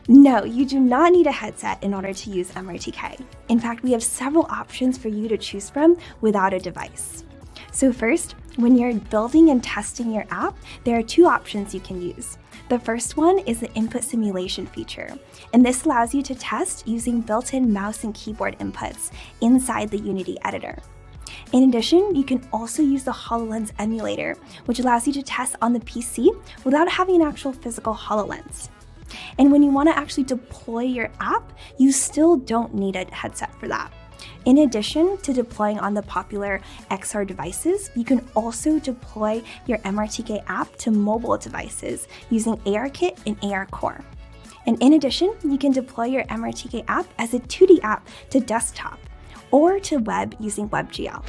No, you do not need a headset in order to use MRTK. In fact, we have several options for you to choose from without a device. So first, when you're building and testing your app, there are two options you can use. The first one is the input simulation feature, and this allows you to test using built-in mouse and keyboard inputs inside the Unity editor. In addition, you can also use the HoloLens emulator, which allows you to test on the PC without having an actual physical HoloLens. And when you want to actually deploy your app, you still don't need a headset for that. In addition to deploying on the popular XR devices, you can also deploy your MRTK app to mobile devices using ARKit and ARCore. And in addition, you can deploy your MRTK app as a 2D app to desktop or to web using WebGL.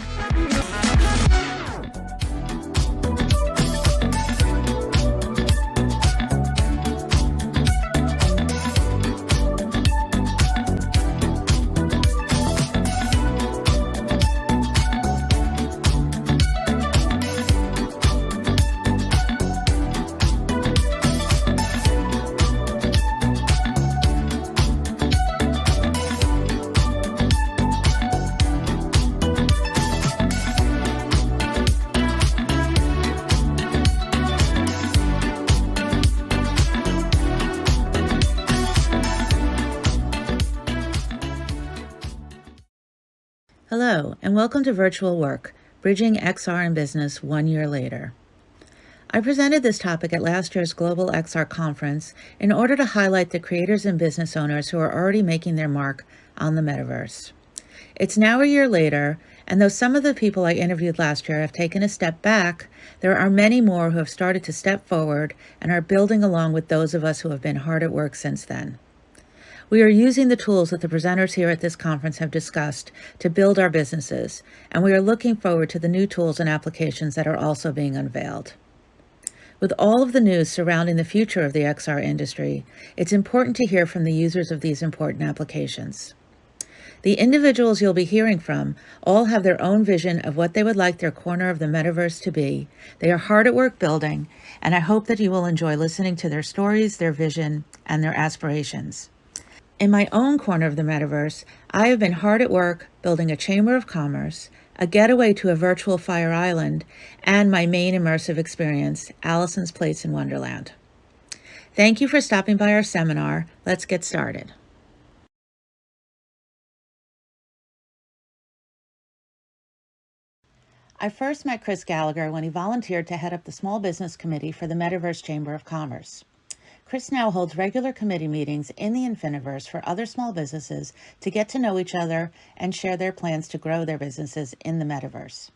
Hello, and welcome to Virtual Work, Bridging XR and Business 1 year later. I presented this topic at last year's GlobalXR conference in order to highlight the creators and business owners who are already making their mark on the metaverse. It's now a year later, and though some of the people I interviewed last year have taken a step back, there are many more who have started to step forward and are building along with those of us who have been hard at work since then. We are using the tools that the presenters here at this conference have discussed to build our businesses, and we are looking forward to the new tools and applications that are also being unveiled. With all of the news surrounding the future of the XR industry, it's important to hear from the users of these important applications. The individuals you'll be hearing from all have their own vision of what they would like their corner of the metaverse to be. They are hard at work building, and I hope that you will enjoy listening to their stories, their vision, and their aspirations. In my own corner of the metaverse, I have been hard at work building a chamber of commerce, a getaway to a virtual Fire Island, and my main immersive experience, Allison's Place in Wonderland. Thank you for stopping by our seminar. Let's get started. I first met Chris Gallagher when he volunteered to head up the Small Business Committee for the Metaverse Chamber of Commerce. Chris now holds regular committee meetings in the Infiniverse for other small businesses to get to know each other and share their plans to grow their businesses in the metaverse.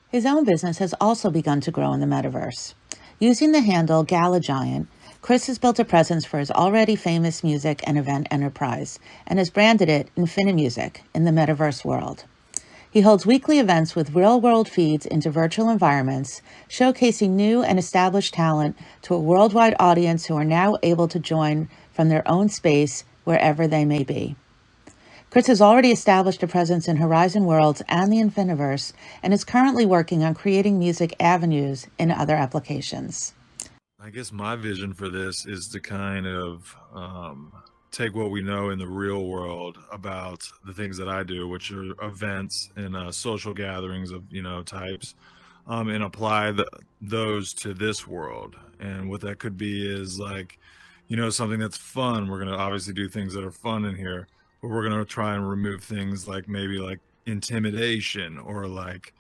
His own business has also begun to grow in the metaverse. Using the handle Gala Giant, Chris has built a presence for his already famous music and event enterprise and has branded it Infinimusic in the metaverse world. He holds weekly events with real-world feeds into virtual environments, showcasing new and established talent to a worldwide audience who are now able to join from their own space wherever they may be. Chris has already established a presence in Horizon Worlds and the Infiniverse and is currently working on creating music avenues in other applications. I guess my vision for this is to kind of take what we know in the real world about the things that I do, which are events and social gatherings of, types, and apply those to this world. And what that could be is like, something that's fun. We're going to obviously do things that are fun in here, but we're going to try and remove things like maybe like intimidation or like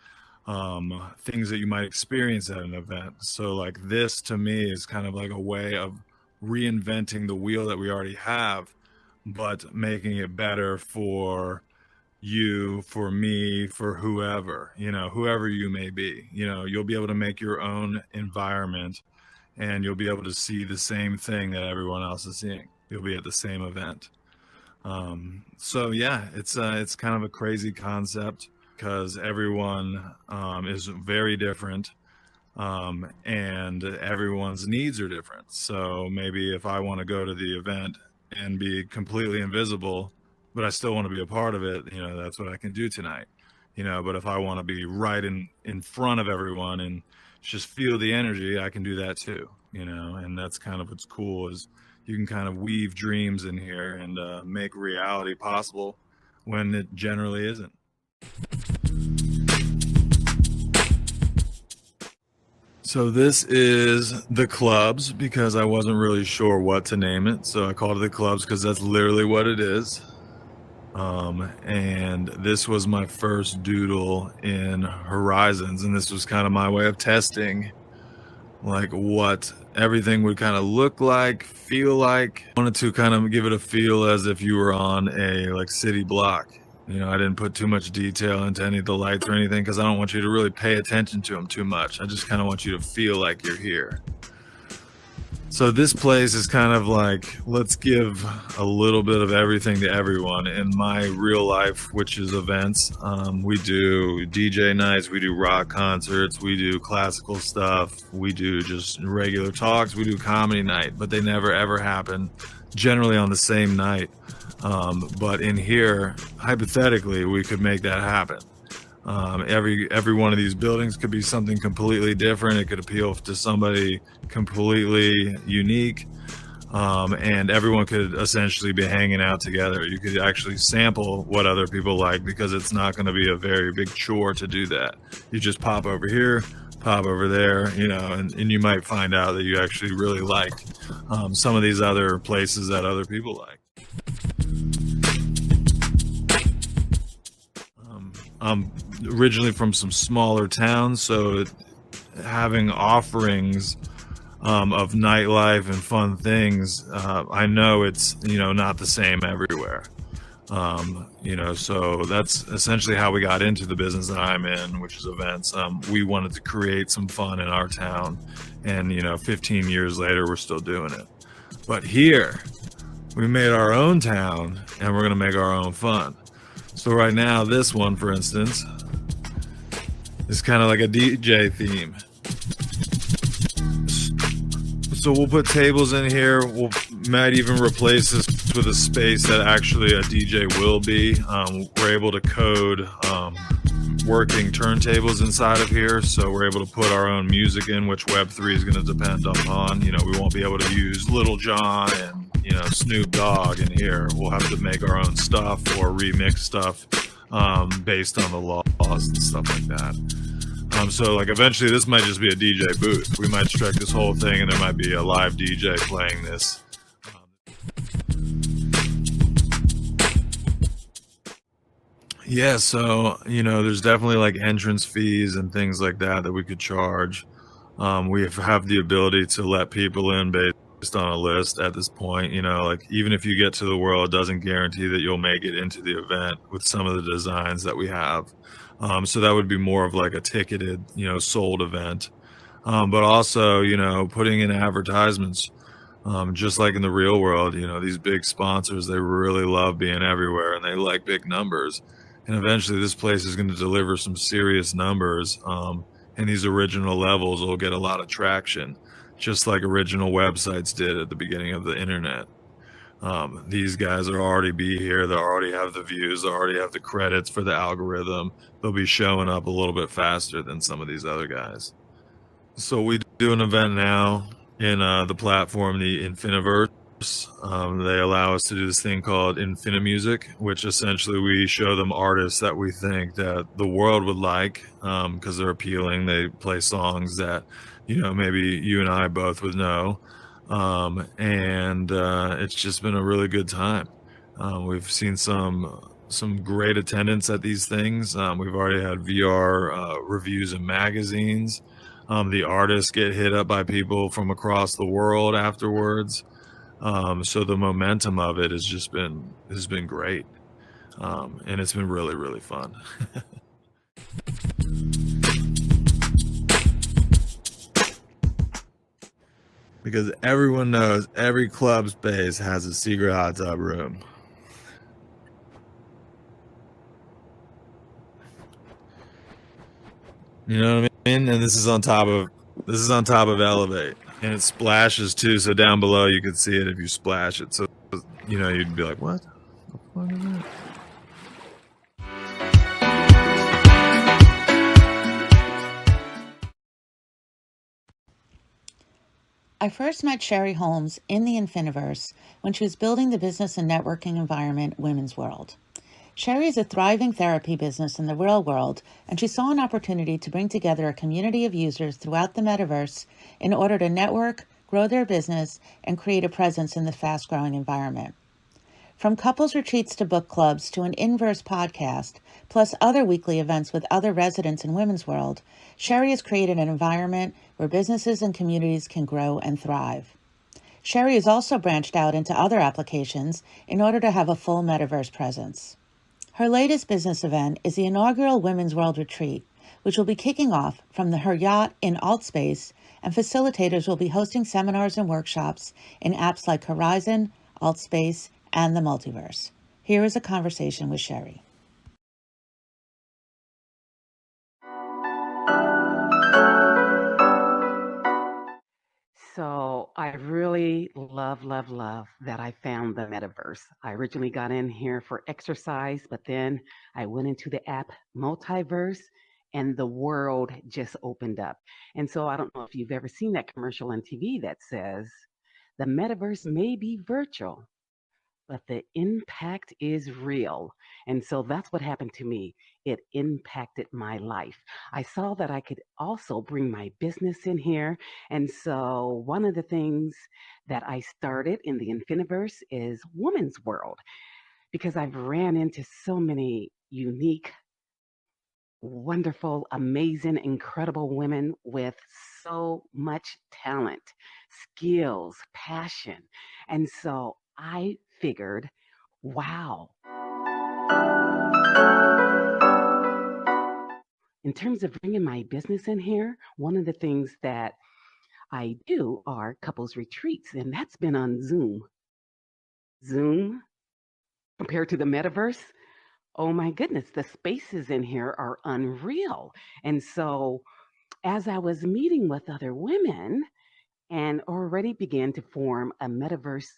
things that you might experience at an event. So like this to me is kind of like a way of reinventing the wheel that we already have, but making it better for you, for me, for whoever, whoever you may be. You'll be able to make your own environment, and you'll be able to see the same thing that everyone else is seeing. You'll be at the same event. So yeah, it's kind of a crazy concept because everyone is very different, and everyone's needs are different. So maybe if I want to go to the event and be completely invisible, but I still want to be a part of it, that's what I can do tonight. But if I want to be right in front of everyone and just feel the energy, I can do that too. And that's kind of what's cool is you can kind of weave dreams in here and make reality possible when it generally isn't. So this is the clubs because I wasn't really sure what to name it. So I called it the clubs because that's literally what it is. And this was my first doodle in Horizons, and this was kind of my way of testing like what everything would kind of look like, feel like. I wanted to kind of give it a feel as if you were on a like city block. I didn't put too much detail into any of the lights or anything because I don't want you to really pay attention to them too much. I just kind of want you to feel like you're here. So this place is kind of like, let's give a little bit of everything to everyone. In my real life, which is events, we do DJ nights, we do rock concerts, we do classical stuff, we do just regular talks, we do comedy night, but they never ever happen generally on the same night. But in here, hypothetically, we could make that happen. Every one of these buildings could be something completely different. It could appeal to somebody completely unique, and everyone could essentially be hanging out together. You could actually sample what other people like because it's not going to be a very big chore to do that. You just pop over here, pop over there, and you might find out that you actually really like some of these other places that other people like. I'm originally from some smaller towns, so having offerings of nightlife and fun things, I know it's not the same everywhere. So that's essentially how we got into the business that I'm in, which is events. We wanted to create some fun in our town, and 15 years later we're still doing it. But here we made our own town and we're gonna make our own fun. So right now, this one, for instance, is kind of like a DJ theme. So we'll put tables in here. We might even replace this with a space that actually a DJ will be. We're able to code working turntables inside of here, so we're able to put our own music in, which Web3 is going to depend upon. We won't be able to use Little John and Snoop Dogg in here. We'll have to make our own stuff or remix stuff based on the laws and stuff like that. So like eventually this might just be a DJ booth. We might strike this whole thing and there might be a live DJ playing this. Yeah, so there's definitely like entrance fees and things like that we could charge. We have the ability to let people in based on a list at this point. Like even if you get to the world, it doesn't guarantee that you'll make it into the event with some of the designs that we have. So that would be more of like a ticketed, sold event. But also, putting in advertisements, just like in the real world, these big sponsors, they really love being everywhere and they like big numbers. And eventually this place is going to deliver some serious numbers. And these original levels will get a lot of traction, just like original websites did at the beginning of the internet. These guys are already be here. They already have the views. They already have the credits for the algorithm. They'll be showing up a little bit faster than some of these other guys. So we do an event now in the platform, the Infiniverse. They allow us to do this thing called Infinimusic, which essentially we show them artists that we think that the world would like because they're appealing. They play songs that maybe you and I both would know. and it's just been a really good time. We've seen some great attendance at these things. We've already had VR reviews in magazines. The artists get hit up by people from across the world afterwards. So the momentum of it has been great, and it's been really, really fun. Because everyone knows every club space has a secret hot tub room. You know what I mean? And this is on top of Elevate, and it splashes too. So down below you could see it if you splash it. So you'd be like, "What? The fuck is that?" I first met Sherry Holmes in the Infiniverse when she was building the business and networking environment Women's World. Sherry is a thriving therapy business in the real world, and she saw an opportunity to bring together a community of users throughout the metaverse in order to network, grow their business, and create a presence in the fast-growing environment. From couples retreats to book clubs to an inverse podcast, plus other weekly events with other residents in Women's World, Sherry has created an environment where businesses and communities can grow and thrive. Sherry has also branched out into other applications in order to have a full metaverse presence. Her latest business event is the inaugural Women's World Retreat, which will be kicking off from her yacht in Altspace, and facilitators will be hosting seminars and workshops in apps like Horizon, Altspace, and the Multiverse. Here is a conversation with Sherry. So I really love that I found the metaverse. I originally got in here for exercise, but then I went into the app Multiverse and the world just opened up. And so I don't know if you've ever seen that commercial on TV that says the metaverse may be virtual, but the impact is real. And so that's what happened to me. It impacted my life. I saw that I could also bring my business in here. And so one of the things that I started in the Infiniverse is Woman's World, because I've ran into so many unique, wonderful, amazing, incredible women with so much talent, skills, passion. And so I figured, wow. In terms of bringing my business in here, one of the things that I do are couples retreats, and that's been on Zoom. Zoom compared to the metaverse, oh my goodness, the spaces in here are unreal. And so as I was meeting with other women and already began to form a metaverse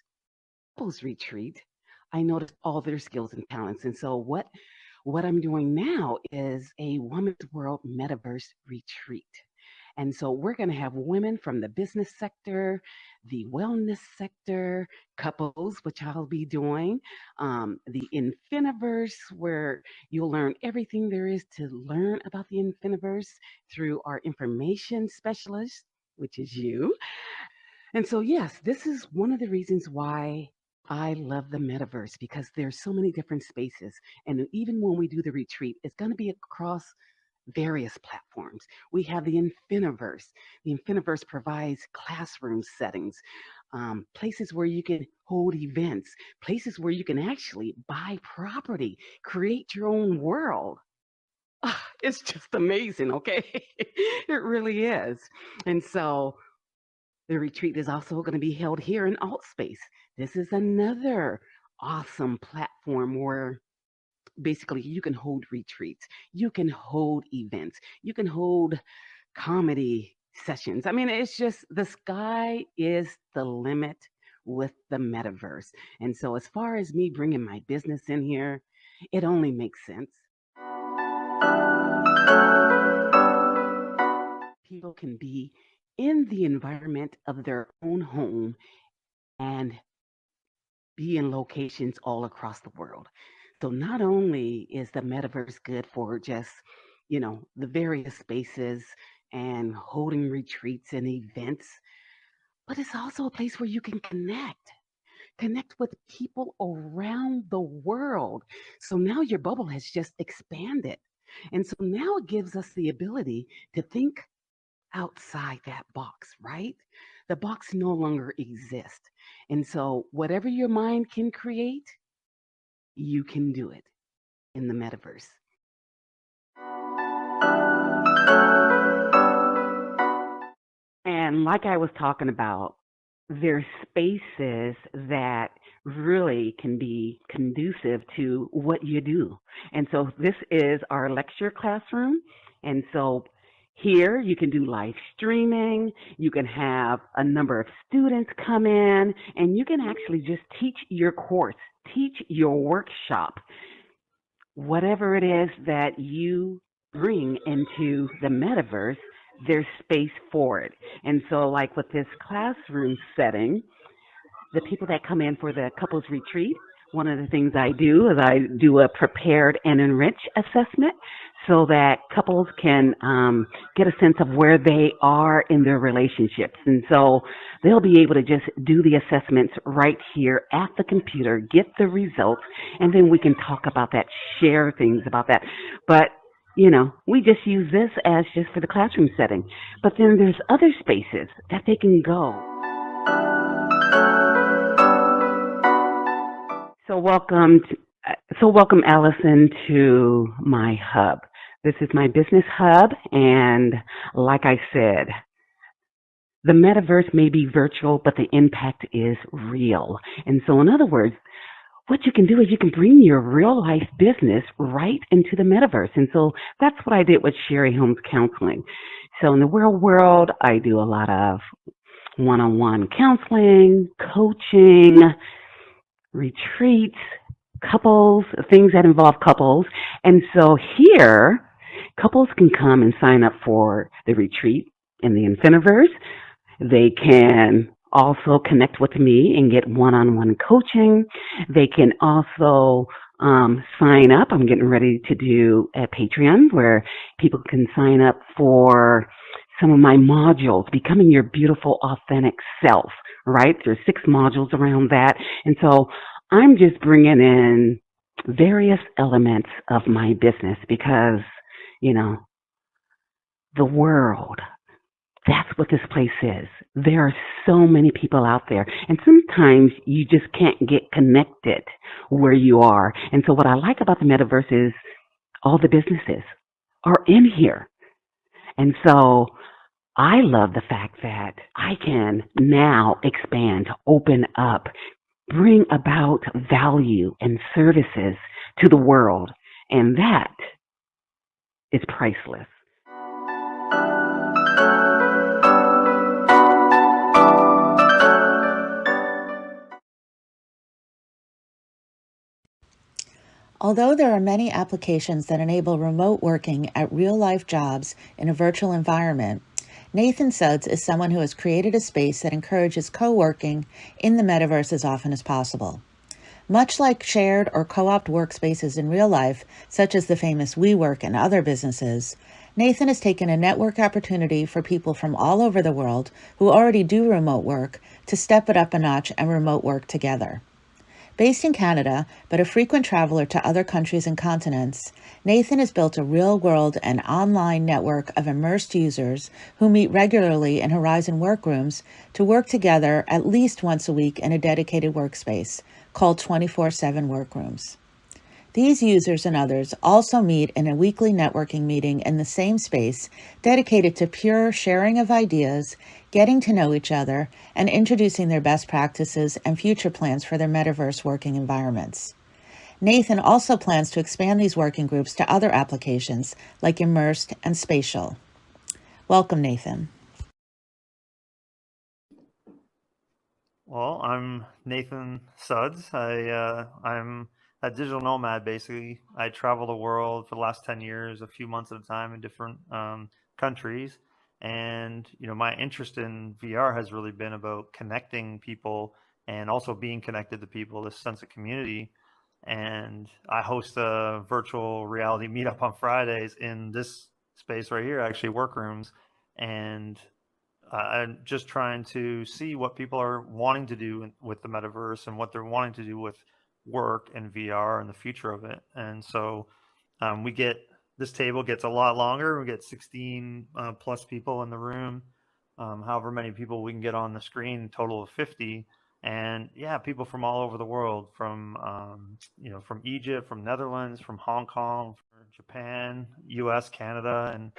couples retreat, I noticed all their skills and talents. And so what I'm doing now is a Women's World Metaverse retreat. And so we're going to have women from the business sector, the wellness sector, couples, which I'll be doing, the Infiniverse, where you'll learn everything there is to learn about the Infiniverse through our information specialist, which is you. And so, yes, this is one of the reasons why I love the metaverse, because there's so many different spaces. And even when we do the retreat, it's going to be across various platforms. We have the Infiniverse. The Infiniverse provides classroom settings, places where you can hold events, places where you can actually buy property, create your own world. It's just amazing, okay? It really is. And so the retreat is also going to be held here in Altspace. This is another awesome platform where basically you can hold retreats, you can hold events, you can hold comedy sessions. I mean, it's just the sky is the limit with the metaverse. And so, as far as me bringing my business in here, it only makes sense. People can be in the environment of their own home and be in locations all across the world. So not only is the metaverse good for just, the various spaces and holding retreats and events, but it's also a place where you can connect with people around the world. So now your bubble has just expanded. And so now it gives us the ability to think outside that box, right? The box no longer exists. And so whatever your mind can create, you can do it in the metaverse. And like I was talking about, there's spaces that really can be conducive to what you do. And so this is our lecture classroom. And so here you can do live streaming, you can have a number of students come in, and you can actually just teach your course, teach your workshop, whatever it is that you bring into the metaverse, there's space for it. And so, like with this classroom setting, the people that come in for the couples retreat, one of the things I do is I do a prepared and enrich assessment so that couples can get a sense of where they are in their relationships. And so they'll be able to just do the assessments right here at the computer, get the results, and then we can talk about that, share things about that. But we just use this as just for the classroom setting. But then there's other spaces that they can go. So welcome, Allison, to my hub. This is my business hub, and like I said, the metaverse may be virtual, but the impact is real. And so, in other words, what you can do is you can bring your real life business right into the metaverse. And so that's what I did with Sherry Holmes Counseling. So in the real world, I do a lot of one-on-one counseling, coaching, retreats, couples, things that involve couples. And so here, couples can come and sign up for the retreat in the Infiniverse. They can also connect with me and get one-on-one coaching. They can also sign up. I'm getting ready to do a Patreon where people can sign up for some of my modules, Becoming Your Beautiful, Authentic Self, right? There's 6 modules around that. And so I'm just bringing in various elements of my business because, the world, that's what this place is. There are so many people out there, and sometimes you just can't get connected where you are. And so what I like about the metaverse is all the businesses are in here. And so I love the fact that I can now expand, open up, bring about value and services to the world. And that is priceless. Although there are many applications that enable remote working at real-life jobs in a virtual environment, Nathan Sudds is someone who has created a space that encourages co-working in the metaverse as often as possible. Much like shared or co-opt workspaces in real life, such as the famous WeWork and other businesses, Nathan has taken a network opportunity for people from all over the world who already do remote work to step it up a notch and remote work together. Based in Canada, but a frequent traveler to other countries and continents, Nathan has built a real-world and online network of immersed users who meet regularly in Horizon workrooms to work together at least once a week in a dedicated workspace called 24/7 workrooms. These users and others also meet in a weekly networking meeting in the same space dedicated to pure sharing of ideas, getting to know each other, and introducing their best practices and future plans for their metaverse working environments. Nathan also plans to expand these working groups to other applications like immersed and spatial. Welcome, Nathan. Well, I'm Nathan Sudds. I'm a digital nomad, basically. I travel the world for the last 10 years, a few months at a time in different countries. And, my interest in VR has really been about connecting people and also being connected to people, this sense of community. And I host a virtual reality meetup on Fridays in this space right here, actually, workrooms. And I'm just trying to see what people are wanting to do with the metaverse and what they're wanting to do with work and VR and the future of it. And so this table gets a lot longer. We get 16 plus people in the room, however many people we can get on the screen, total of 50. And yeah, people from all over the world, from from Egypt, from Netherlands, from Hong Kong, from Japan, US, Canada. And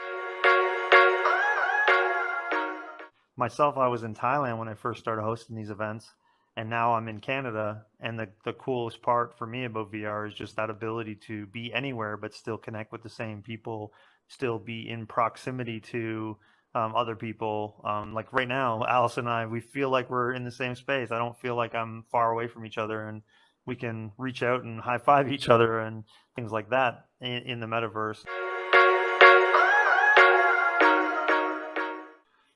myself, I was in Thailand when I first started hosting these events, and now I'm in Canada. And the coolest part for me about VR is just that ability to be anywhere but still connect with the same people, still be in proximity to other people. Like right now, Alice and I, we feel like we're in the same space. I don't feel like I'm far away from each other, and we can reach out and high five each other and things like that in the metaverse.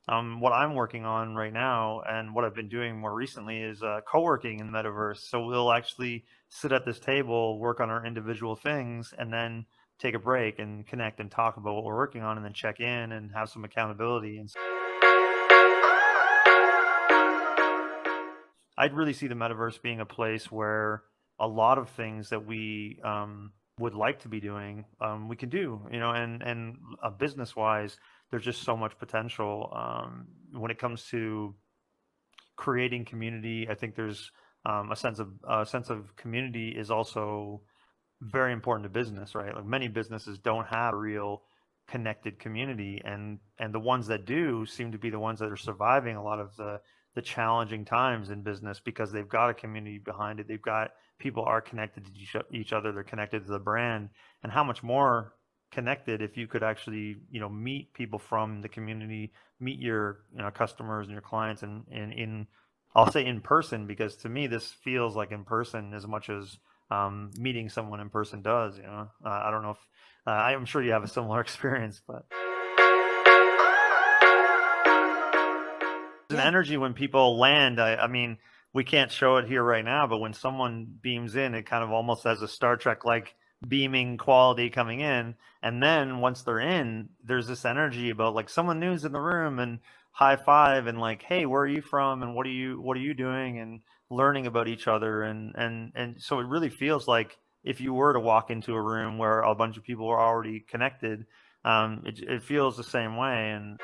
What I'm working on right now and what I've been doing more recently is co-working in the metaverse. So we'll actually sit at this table, work on our individual things, and then take a break and connect and talk about what we're working on, and then check in and have some accountability. And I'd really see the metaverse being a place where a lot of things that we would like to be doing, we can do, and business-wise, there's just so much potential when it comes to creating community. I think there's a sense of community is also very important to business, right? Like many businesses don't have a real connected community, and the ones that do seem to be the ones that are surviving a lot of the challenging times in business, because they've got a community behind it. They've got people are connected to each other. They're connected to the brand. And how much more connected if you could actually meet people from the community, meet your customers and your clients, and in I'll say in person, because to me this feels like in person as much as meeting someone in person does. I don't know if I'm sure you have a similar experience, but there's an energy when people land. I mean, we can't show it here right now, but when someone beams in, it kind of almost has a Star Trek like beaming quality coming in. And then once they're in, there's this energy about like someone new's in the room, and high five, and like, hey, where are you from, and what are you doing, and learning about each other. And so it really feels like if you were to walk into a room where a bunch of people are already connected, it feels the same way. And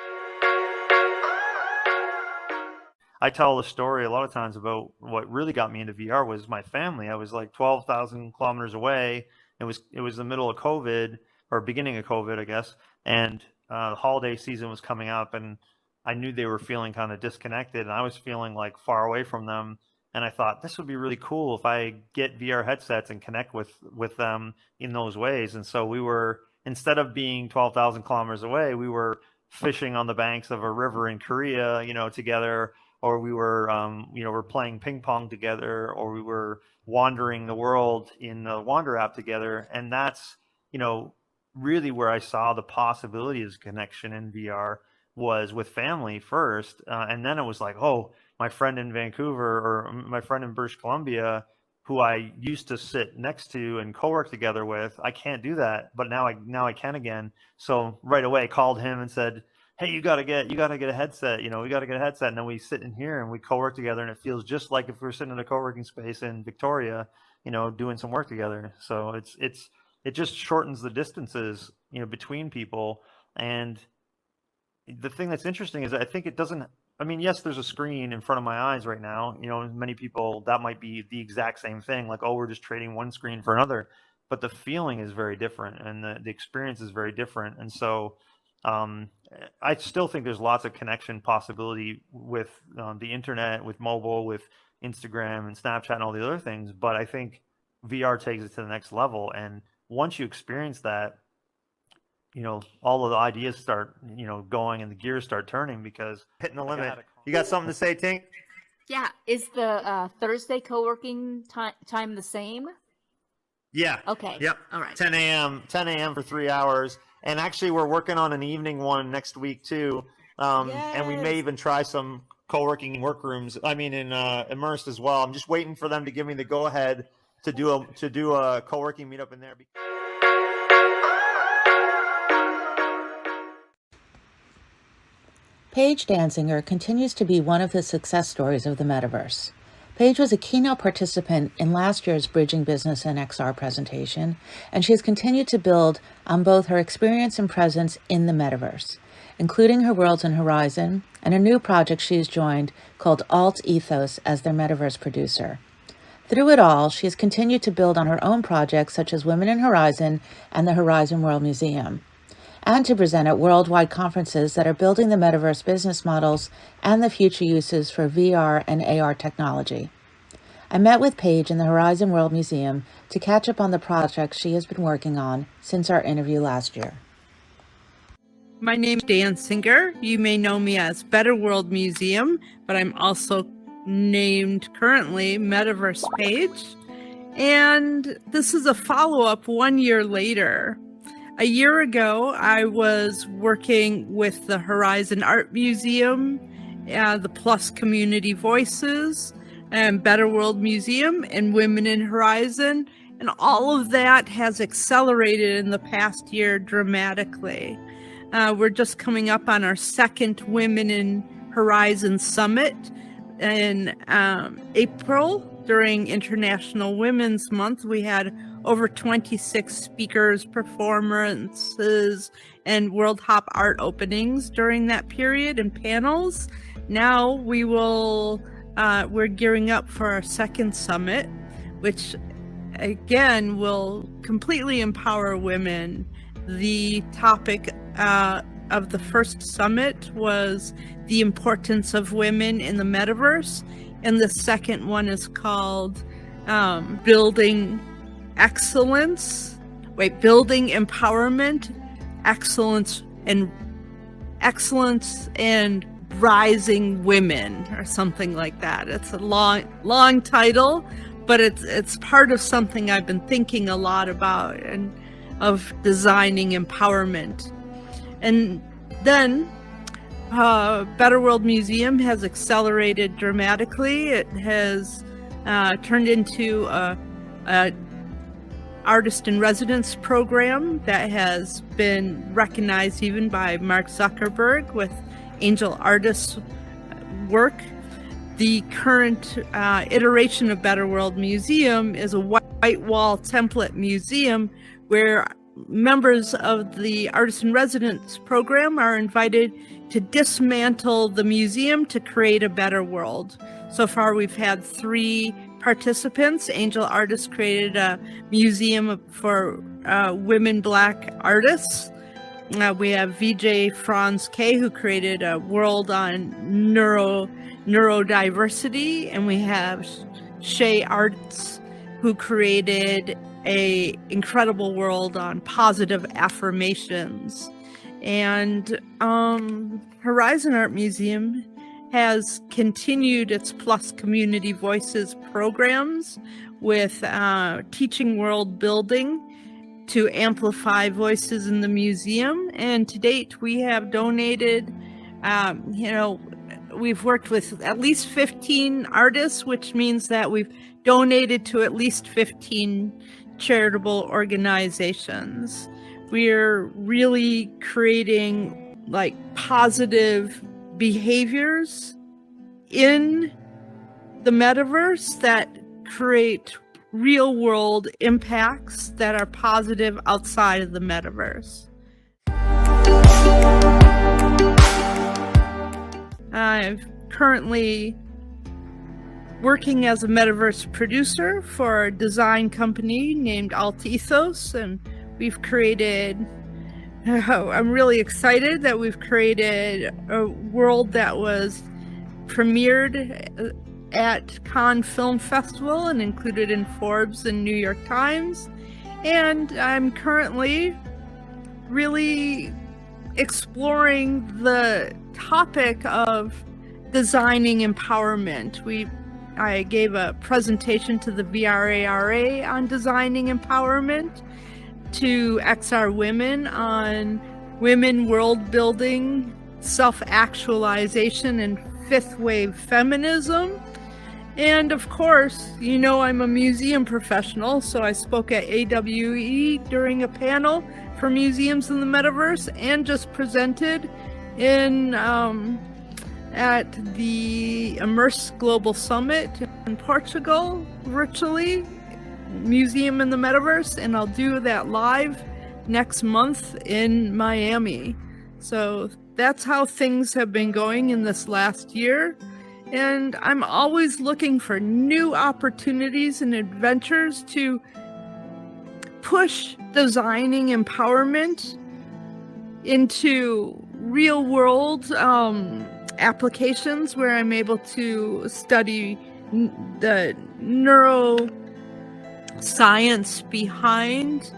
I tell the story a lot of times about what really got me into VR was my family. I was like 12,000 kilometers away. It was the middle of COVID, or beginning of COVID, I guess. And the holiday season was coming up, and I knew they were feeling kind of disconnected, and I was feeling like far away from them. And I thought this would be really cool if I get VR headsets and connect with them in those ways. And so we were, instead of being 12,000 kilometers away, we were fishing on the banks of a river in Korea, together, or we were, we're playing ping pong together, or we were wandering the world in the Wander app together. And that's, really where I saw the possibilities of connection in VR was with family first. And then it was like, oh, my friend in Vancouver, or my friend in British Columbia, who I used to sit next to and co-work together with, I can't do that, but now I can again. So right away I called him and said, hey, you gotta get a headset, we gotta get a headset. And then we sit in here and we co-work together, and it feels just like if we were sitting in a co-working space in Victoria, doing some work together. So it just shortens the distances, between people. And the thing that's interesting is I think it doesn't, I mean, yes, there's a screen in front of my eyes right now, many people, that might be the exact same thing, like, oh, we're just trading one screen for another, but the feeling is very different, and the experience is very different. And so I still think there's lots of connection possibility with the internet, with mobile, with Instagram and Snapchat and all the other things. But I think VR takes it to the next level. And once you experience that, all of the ideas start, going, and the gears start turning, because hitting the limit. You got something to say, Tink? Yeah. Is the Thursday co-working time the same? Yeah. Okay. Yep. All right. 10 a.m. for 3 hours. And actually, we're working on an evening one next week too. And we may even try some co-working workrooms. I mean, in Immersed as well. I'm just waiting for them to give me the go-ahead to do a co-working meetup in there. Paige Danziger continues to be one of the success stories of the Metaverse. Paige was a keynote participant in last year's Bridging Business and XR presentation, and she has continued to build on both her experience and presence in the Metaverse, including her Worlds and Horizon and a new project she has joined called Alt Ethos as their Metaverse producer. Through it all, she has continued to build on her own projects such as Women in Horizon and the Horizon World Museum, and to present at worldwide conferences that are building the Metaverse business models and the future uses for VR and AR technology. I met with Paige in the Horizon World Museum to catch up on the projects she has been working on since our interview last year. My name's Dan Singer. You may know me as Better World Museum, but I'm also named currently Metaverse Paige. And this is a follow-up 1 year later. A year ago, I was working with the Horizon Art Museum, the Plus Community Voices, and Better World Museum, and Women in Horizon. And all of that has accelerated in the past year dramatically. We're just coming up on our second Women in Horizon Summit in April during International Women's Month. We had over 26 speakers, performances, and World Hop Art openings during that period and panels. Now we're gearing up for our second summit, which again will completely empower women. The topic of the first summit was the importance of women in the metaverse, and the second one is called building empowerment, excellence and rising women, or something like that. It's a long title, but it's part of something I've been thinking a lot about, and of designing empowerment. And then Better World Museum has accelerated dramatically. It has turned into a artist in residence program that has been recognized even by Mark Zuckerberg with angel artists work. The current iteration of Better World Museum is a white wall template museum where members of the artist in residence program are invited to dismantle the museum to create a better world. So far, we've had 3 participants. Angel Artists created a museum for women Black artists. We have VJ Franz K, who created a world on neurodiversity, and we have Shay Arts, who created a incredible world on positive affirmations. And Horizon Art Museum has continued its Plus Community Voices programs with teaching world building to amplify voices in the museum. And to date, we have donated, we've worked with at least 15 artists, which means that we've donated to at least 15 charitable organizations. We're really creating positive behaviors in the metaverse that create real world impacts that are positive outside of the metaverse. I'm currently working as a metaverse producer for a design company named Alt Ethos, and we've created, I'm really excited that we've created a world that was premiered at Cannes Film Festival and included in Forbes and New York Times. And I'm currently really exploring the topic of designing empowerment. I gave a presentation to the VRARA on designing empowerment, to XR Women on women world building, self-actualization, and fifth wave feminism. And of course, I'm a museum professional, so I spoke at AWE during a panel for museums in the metaverse and just presented in at the Immerse Global Summit in Portugal, virtually, Museum in the Metaverse, and I'll do that live next month in Miami. So that's how things have been going in this last year. And I'm always looking for new opportunities and adventures to push designing empowerment into real world applications where I'm able to study the neuroscience behind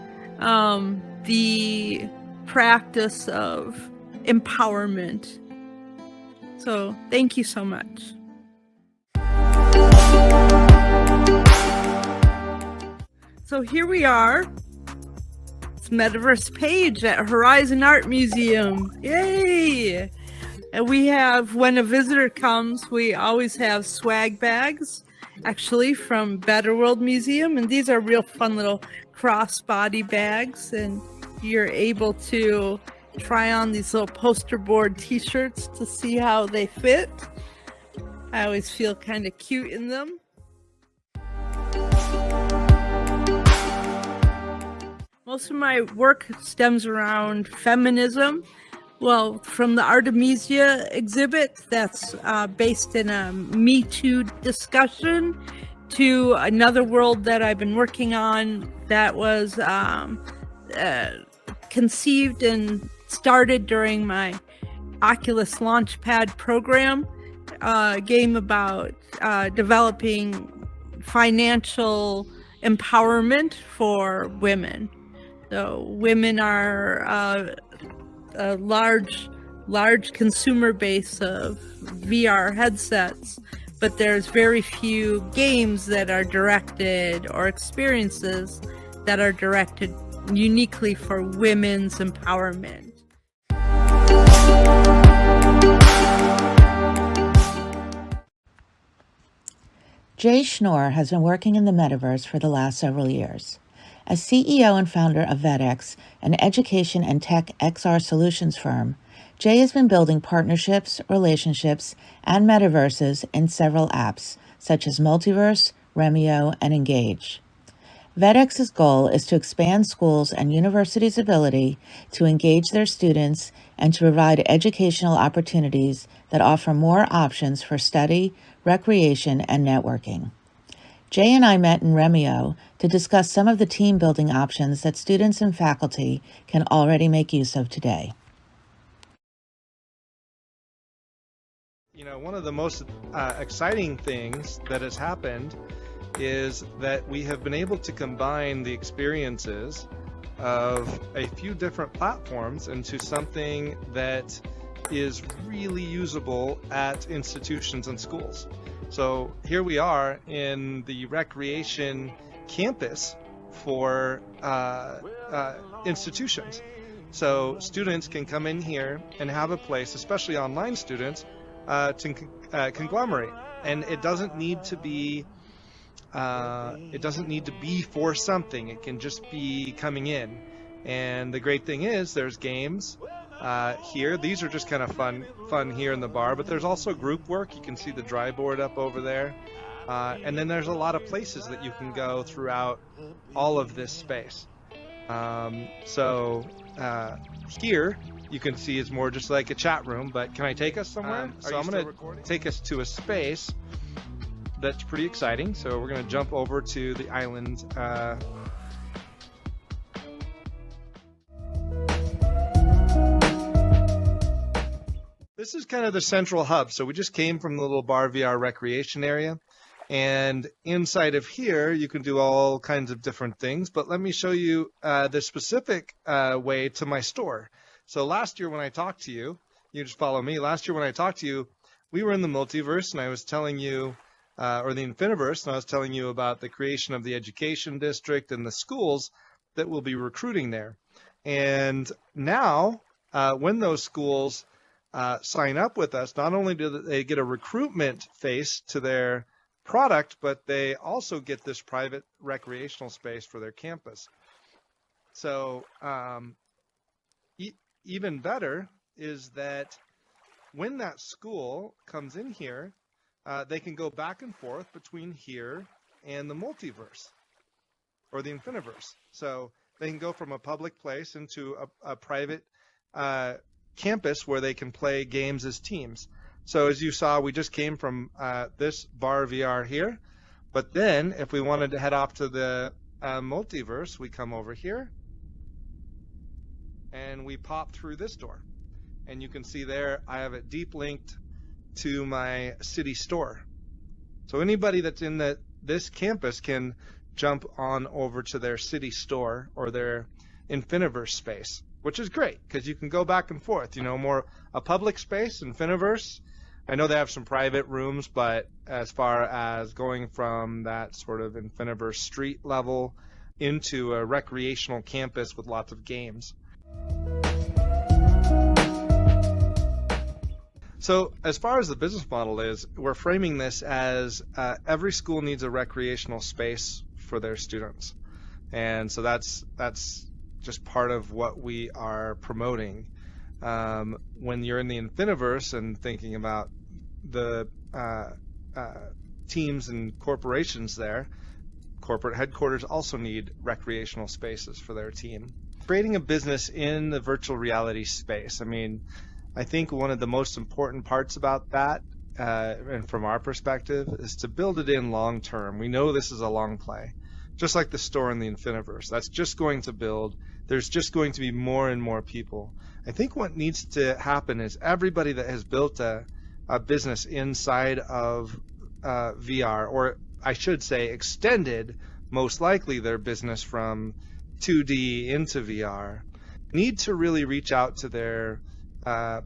the practice of empowerment. So thank you so much. So here we are. It's Metaverse page at Horizon Art Museum. Yay! And we have, when a visitor comes, we always have swag bags, actually from Better World Museum. And these are real fun little crossbody bags. And you're able to try on these little poster board t-shirts to see how they fit. I always feel kind of cute in them. Most of my work stems around feminism. Well, from the Artemisia exhibit that's based in a Me Too discussion, to another world that I've been working on that was conceived and started during my Oculus Launchpad program, game about developing financial empowerment for women. So women are a large consumer base of VR headsets, but there's very few games that are directed or experiences that are directed uniquely for women's empowerment. Jay Schnorr has been working in the metaverse for the last several years. As CEO and founder of VetX, an education and tech XR solutions firm, Jay has been building partnerships, relationships, and metaverses in several apps, such as Multiverse, Remio, and Engage. VetX's goal is to expand schools and universities' ability to engage their students and to provide educational opportunities that offer more options for study, recreation, and networking. Jay and I met in Remio to discuss some of the team-building options that students and faculty can already make use of today. You know, one of the most exciting things that has happened is that we have been able to combine the experiences of a few different platforms into something that is really usable at institutions and schools. So here we are in the recreation campus for institutions. So students can come in here and have a place, especially online students, to conglomerate. And it doesn't need to be for something. It can just be coming in. And the great thing is there's games here. These are just kind of fun here in the bar, but there's also group work. You can see the dry board up over there. And then there's a lot of places that you can go throughout all of this space. Here you can see it's more just like a chat room, but can I take us somewhere? So I'm going to take us to a space that's pretty exciting. So we're going to jump over to the island. This is kind of the central hub. So we just came from the little bar VR recreation area. And inside of here, you can do all kinds of different things. But let me show you the specific way to my store. So last year when I talked to you, you just follow me. Last year when I talked to you, we were in the multiverse, and I was telling you, or the Infiniverse, and I was telling you about the creation of the education district and the schools that will be recruiting there. And now, when those schools sign up with us, not only do they get a recruitment face to their product, but they also get this private recreational space for their campus. So even better is that when that school comes in here, they can go back and forth between here and the multiverse or the infiniverse. So they can go from a public place into a private campus where they can play games as teams. So as you saw, we just came from this bar VR here, but then if we wanted to head off to the multiverse, we come over here and we pop through this door. And you can see there, I have it deep linked to my city store. So anybody that's in this campus can jump on over to their city store or their infiniverse space, which is great because you can go back and forth, you know, more a public space, infiniverse. I know they have some private rooms, but as far as going from that sort of infiniverse street level into a recreational campus with lots of games. So as far as the business model is, we're framing this as every school needs a recreational space for their students. And so that's just part of what we are promoting. When you're in the infiniverse and thinking about the teams and corporations there, corporate headquarters also need recreational spaces for their team. Creating a business in the virtual reality space. I mean, I think one of the most important parts about that, and from our perspective, is to build it in long term. We know this is a long play, just like the store in the infiniverse. That's just going to build. There's just going to be more and more people. I think what needs to happen is everybody that has built a business inside of VR, or I should say extended most likely their business from 2D into VR, need to really reach out to their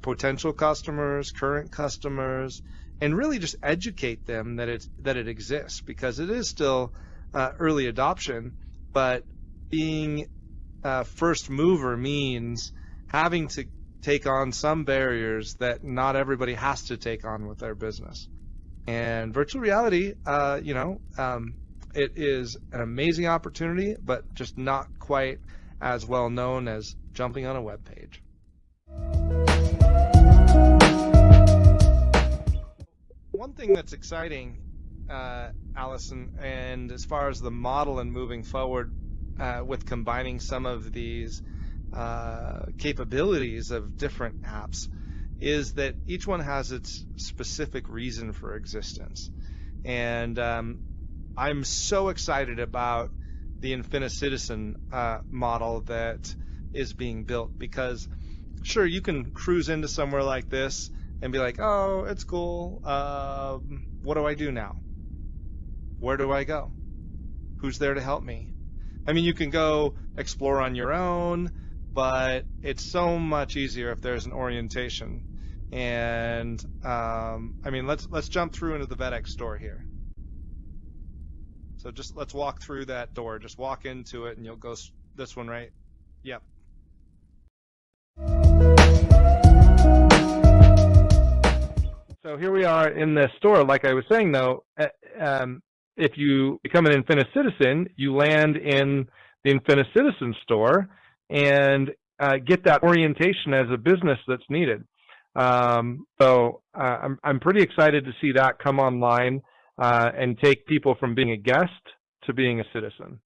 potential customers, current customers, and really just educate them that it exists, because it is still early adoption, but being first mover means having to take on some barriers that not everybody has to take on with their business. And virtual reality, it is an amazing opportunity, but just not quite as well known as jumping on a web page. One thing that's exciting, Allison, and as far as the model and moving forward with combining some of these capabilities of different apps, is that each one has its specific reason for existence. And I'm so excited about the InfiniCitizen model that is being built, because sure, you can cruise into somewhere like this and be like, oh, it's cool. What do I do now? Where do I go? Who's there to help me? I mean, you can go explore on your own, but it's so much easier if there's an orientation. And I mean, let's jump through into the VEDX store here. So just let's walk through that door. Just walk into it, and you'll go this one, right? Yep. So here we are in the store. Like I was saying, though, if you become an InfiniCitizen, you land in the InfiniCitizen store and get that orientation as a business that's needed. So I'm pretty excited to see that come online and take people from being a guest to being a citizen.